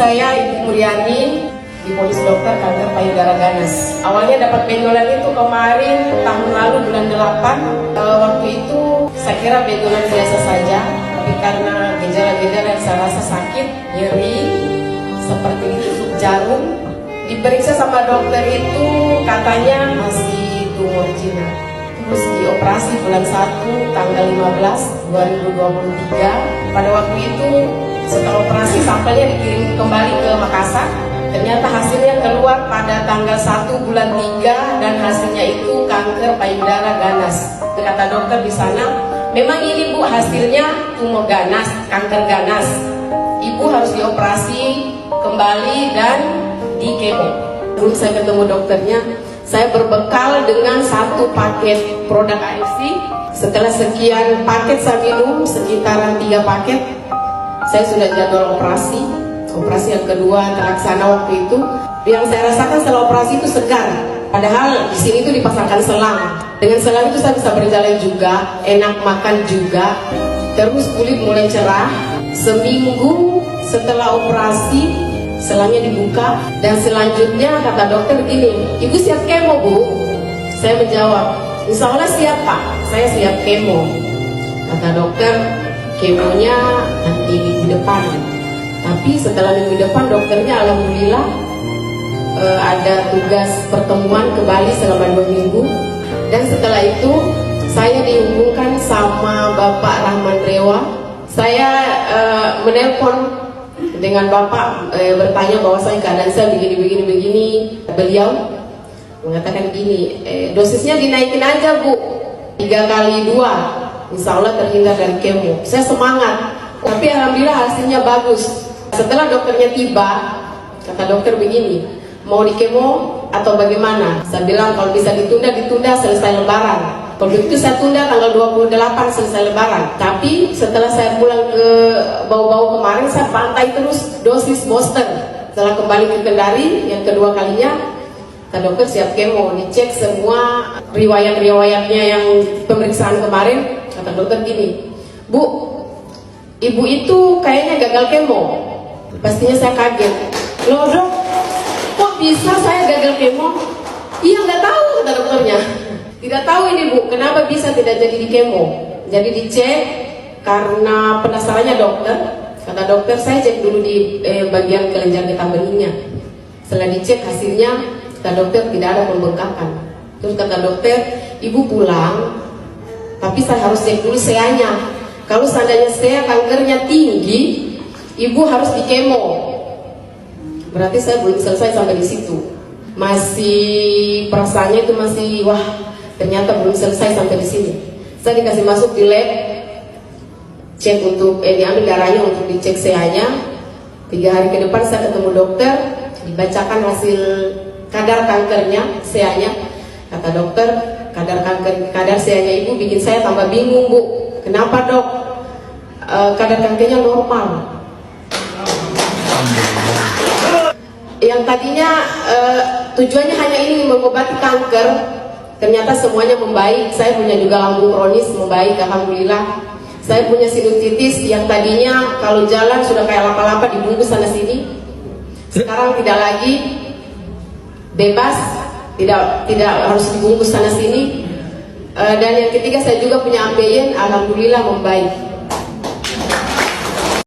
saya Ibu Muriani, diponis dokter kanker payudara ganas. Awalnya dapat benjolan itu kemarin tahun lalu bulan 8. Waktu itu saya kira benjolan biasa saja, tapi karena gejala-gejala yang saya rasa sakit, nyeri, seperti ditusuk jarum, diperiksa sama dokter itu katanya masih tumor jinak. Terus dioperasi bulan 1 tanggal 15 2023. Pada waktu itu setelah operasi sampelnya dikirim kembali ke Makassar. Ternyata hasilnya keluar pada tanggal 1 bulan 3 dan hasilnya itu kanker payudara ganas. Kata dokter di sana, memang ini Bu hasilnya tumor ganas, kanker ganas. Ibu harus dioperasi kembali dan di kemo. Dulu saya ketemu dokternya, saya berbekal dengan 1 paket produk AFC. Setelah sekian paket saya minum, sekitaran 3 paket, saya sudah jadwal operasi. Operasi yang kedua terlaksana waktu itu. Yang saya rasakan setelah operasi itu segar. Padahal di sini itu dipasangkan selang. Dengan selang itu saya bisa berjalan juga, enak makan juga. Terus kulit mulai cerah. Seminggu setelah operasi, selangnya dibuka. Dan selanjutnya kata dokter gini, "Ibu siap kemo Bu?" Saya menjawab, "Insya Allah siap Pak, saya siap kemo." Kata dokter, "Kemonya nanti minggu depan." Tapi setelah minggu depan dokternya alhamdulillah ada tugas pertemuan ke Bali selama 2 minggu. Dan setelah itu saya dihubungkan sama Bapak Rahman Rewa. Saya menelpon dengan Bapak bertanya bahwasanya keadaan saya begini. Beliau mengatakan gini, dosisnya dinaikin aja Bu, 3 kali 2, insya Allah terhindar dari kemo. Saya semangat, tapi alhamdulillah hasilnya bagus. Setelah dokternya tiba, kata dokter begini, mau di kemo atau bagaimana? Saya bilang kalau bisa ditunda selesai lebaran. Kalau begitu saya tunda tanggal 28 selesai lebaran. Tapi setelah saya pulang ke Bau-Bau kemarin, saya pantai terus dosis booster. Setelah kembali ke Kendari yang kedua kalinya, kata dokter siap kemo. Dicek semua riwayat-riwayatnya yang pemeriksaan kemarin. Kata dokter gini, "Bu, Ibu itu kayaknya gagal kemo." Pastinya saya kaget. "Loh Dok, kok bisa saya gagal kemo?" "Iya nggak tahu," kata dokternya. "Tidak tahu ini Bu, kenapa bisa tidak jadi di kemo." Jadi dicek karena penasarannya dokter. Kata dokter, saya cek dulu di bagian kelenjar getah benihnya. Setelah dicek hasilnya, kata dokter tidak ada pembengkakan. Terus kata dokter, "Ibu pulang, tapi saya harus cek dulu SEA-nya. Kalau seandainya SEA kankernya tinggi, Ibu harus di kemo." Berarti saya belum selesai sampai di situ. Masih perasaannya itu masih wah, ternyata belum selesai sampai di sini. Saya dikasih masuk di lab, cek untuk diambil darahnya untuk dicek SEA-nya. 3 hari ke depan saya ketemu dokter, dibacakan hasil kadar kankernya, SEA-nya. Kata dokter, kadar SEA-nya Ibu bikin saya tambah bingung Bu. "Kenapa Dok?" "Kadar kankernya normal." Yang tadinya tujuannya hanya ini mengobati kanker, ternyata semuanya membaik. Saya punya juga lambung kronis membaik, alhamdulillah. Saya punya sinusitis yang tadinya kalau jalan sudah kayak lapa-lapa dibungkus sana sini. Sekarang tidak lagi, bebas, tidak harus dibungkus sana sini. Dan yang ketiga saya juga punya ambeien, alhamdulillah membaik.